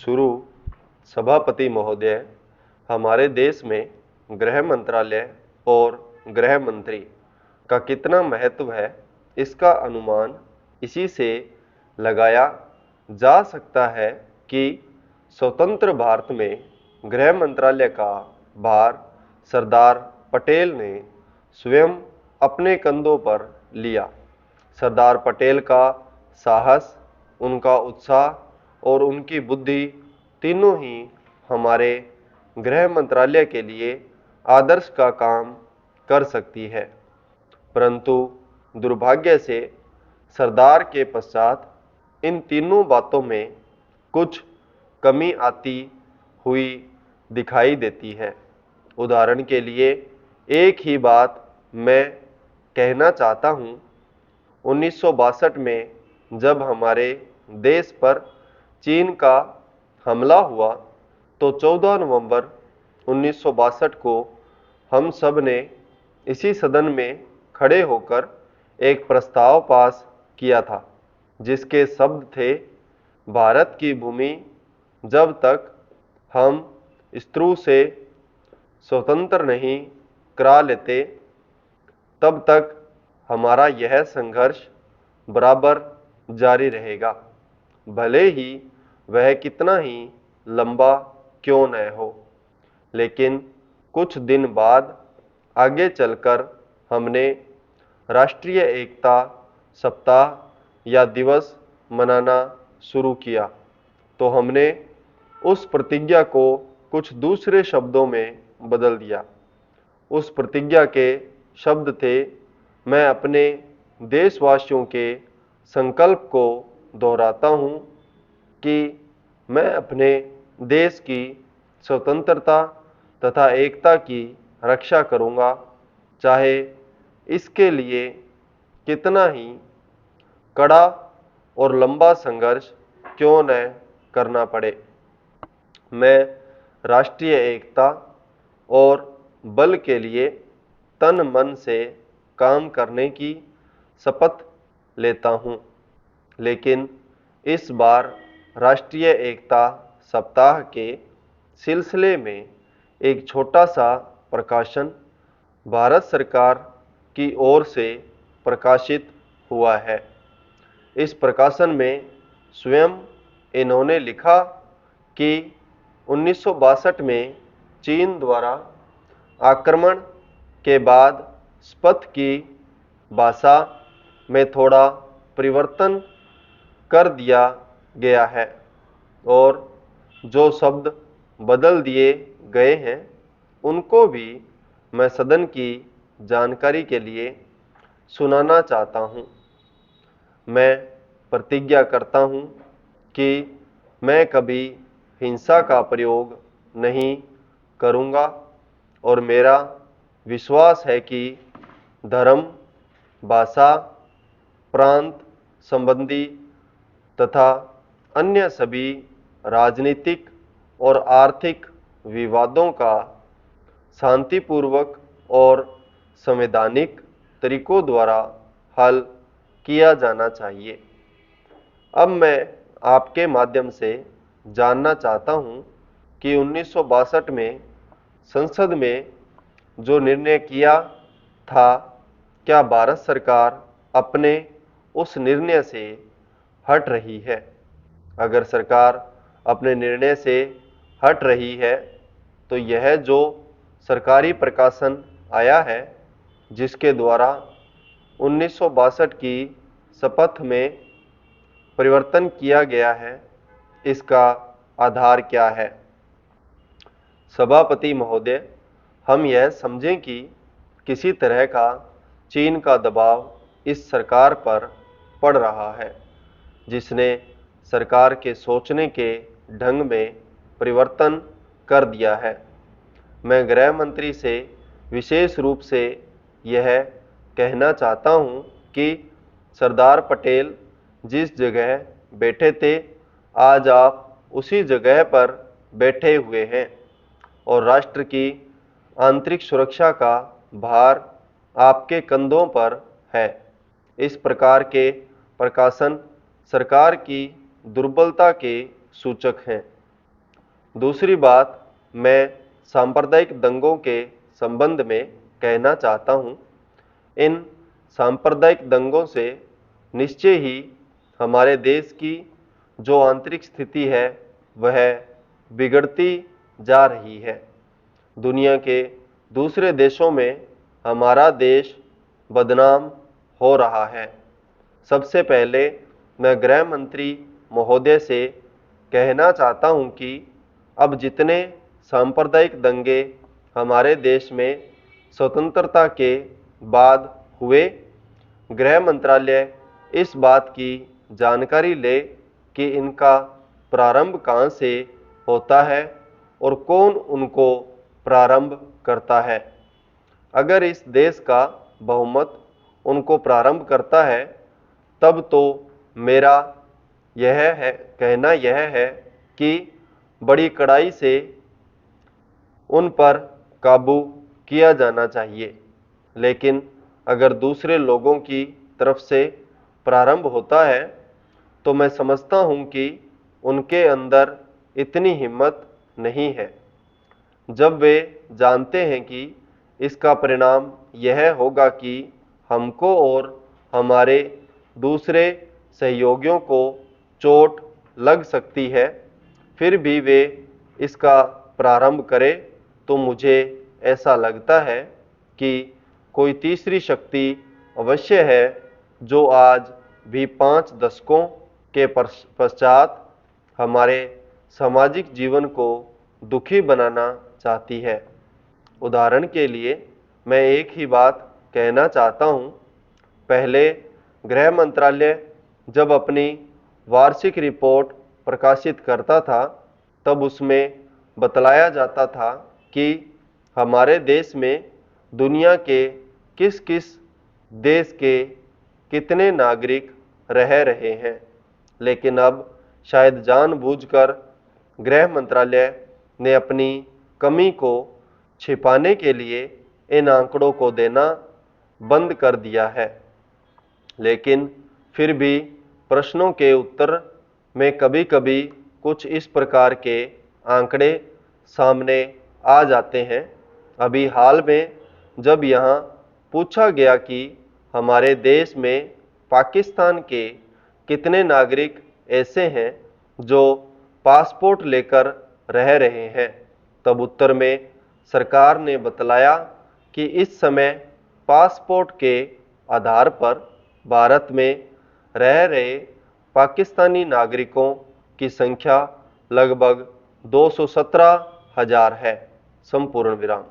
शुरू। सभापति महोदय, हमारे देश में गृह मंत्रालय और गृह मंत्री का कितना महत्व है, इसका अनुमान इसी से लगाया जा सकता है कि स्वतंत्र भारत में गृह मंत्रालय का भार सरदार पटेल ने स्वयं अपने कंधों पर लिया। सरदार पटेल का साहस, उनका उत्साह और उनकी बुद्धि तीनों ही हमारे गृह मंत्रालय के लिए आदर्श का काम कर सकती है। परंतु दुर्भाग्य से सरदार के पश्चात इन तीनों बातों में कुछ कमी आती हुई दिखाई देती है। उदाहरण के लिए एक ही बात मैं कहना चाहता हूँ। 1962 में जब हमारे देश पर चीन का हमला हुआ तो 14 नवंबर 1962 को हम सब ने इसी सदन में खड़े होकर एक प्रस्ताव पास किया था, जिसके शब्द थे, भारत की भूमि जब तक हम शत्रु से स्वतंत्र नहीं करा लेते, तब तक हमारा यह संघर्ष बराबर जारी रहेगा, भले ही वह कितना ही लंबा क्यों न हो। लेकिन कुछ दिन बाद आगे चलकर हमने राष्ट्रीय एकता सप्ताह या दिवस मनाना शुरू किया, तो हमने उस प्रतिज्ञा को कुछ दूसरे शब्दों में बदल दिया। उस प्रतिज्ञा के शब्द थे, मैं अपने देशवासियों के संकल्प को दोहराता हूँ कि मैं अपने देश की स्वतंत्रता तथा एकता की रक्षा करूँगा, चाहे इसके लिए कितना ही कड़ा और लंबा संघर्ष क्यों न करना पड़े। मैं राष्ट्रीय एकता और बल के लिए तन मन से काम करने की शपथ लेता हूँ। लेकिन इस बार राष्ट्रीय एकता सप्ताह के सिलसिले में एक छोटा सा प्रकाशन भारत सरकार की ओर से प्रकाशित हुआ है। इस प्रकाशन में स्वयं इन्होंने लिखा कि 1962 में चीन द्वारा आक्रमण के बाद शपथ की भाषा में थोड़ा परिवर्तन कर दिया गया है और जो शब्द बदल दिए गए हैं उनको भी मैं सदन की जानकारी के लिए सुनाना चाहता हूँ। मैं प्रतिज्ञा करता हूँ कि मैं कभी हिंसा का प्रयोग नहीं करूँगा और मेरा विश्वास है कि धर्म, भाषा, प्रांत संबंधी तथा अन्य सभी राजनीतिक और आर्थिक विवादों का शांतिपूर्वक और संवैधानिक तरीकों द्वारा हल किया जाना चाहिए। अब मैं आपके माध्यम से जानना चाहता हूं कि 1962 में संसद में जो निर्णय किया था, क्या भारत सरकार अपने उस निर्णय से हट रही है? अगर सरकार अपने निर्णय से हट रही है तो यह जो सरकारी प्रकाशन आया है, जिसके द्वारा 1962 की शपथ में परिवर्तन किया गया है, इसका आधार क्या है? सभापति महोदय, हम यह समझें कि किसी तरह का चीन का दबाव इस सरकार पर पड़ रहा है, जिसने सरकार के सोचने के ढंग में परिवर्तन कर दिया है। मैं गृह मंत्री से विशेष रूप से यह कहना चाहता हूं कि सरदार पटेल जिस जगह बैठे थे, आज आप उसी जगह पर बैठे हुए हैं और राष्ट्र की आंतरिक सुरक्षा का भार आपके कंधों पर है। इस प्रकार के प्रकाशन सरकार की दुर्बलता के सूचक हैं। दूसरी बात मैं सांप्रदायिक दंगों के संबंध में कहना चाहता हूँ। इन सांप्रदायिक दंगों से निश्चय ही हमारे देश की जो आंतरिक स्थिति है वह बिगड़ती जा रही है। दुनिया के दूसरे देशों में हमारा देश बदनाम हो रहा है। सबसे पहले मैं गृह मंत्री महोदय से कहना चाहता हूं कि अब जितने सांप्रदायिक दंगे हमारे देश में स्वतंत्रता के बाद हुए, गृह मंत्रालय इस बात की जानकारी ले कि इनका प्रारंभ कहाँ से होता है और कौन उनको प्रारंभ करता है। अगर इस देश का बहुमत उनको प्रारंभ करता है तब तो मेरा कहना यह है कि बड़ी कड़ाई से उन पर काबू किया जाना चाहिए। लेकिन अगर दूसरे लोगों की तरफ से प्रारंभ होता है तो मैं समझता हूं कि उनके अंदर इतनी हिम्मत नहीं है। जब वे जानते हैं कि इसका परिणाम यह होगा कि हमको और हमारे दूसरे सहयोगियों को चोट लग सकती है, फिर भी वे इसका प्रारंभ करें, तो मुझे ऐसा लगता है कि कोई तीसरी शक्ति अवश्य है जो आज भी 5 दशकों के पश्चात हमारे सामाजिक जीवन को दुखी बनाना चाहती है। उदाहरण के लिए मैं एक ही बात कहना चाहता हूँ। पहले गृह मंत्रालय जब अपनी वार्षिक रिपोर्ट प्रकाशित करता था तब उसमें बतलाया जाता था कि हमारे देश में दुनिया के किस किस देश के कितने नागरिक रह रहे हैं। लेकिन अब शायद जानबूझकर गृह मंत्रालय ने अपनी कमी को छिपाने के लिए इन आंकड़ों को देना बंद कर दिया है। लेकिन फिर भी प्रश्नों के उत्तर में कभी कभी कुछ इस प्रकार के आंकड़े सामने आ जाते हैं। अभी हाल में जब यहाँ पूछा गया कि हमारे देश में पाकिस्तान के कितने नागरिक ऐसे हैं जो पासपोर्ट लेकर रह रहे हैं, तब उत्तर में सरकार ने बतलाया कि इस समय पासपोर्ट के आधार पर भारत में रह रहे पाकिस्तानी नागरिकों की संख्या लगभग 217,000 है। संपूर्ण विराम।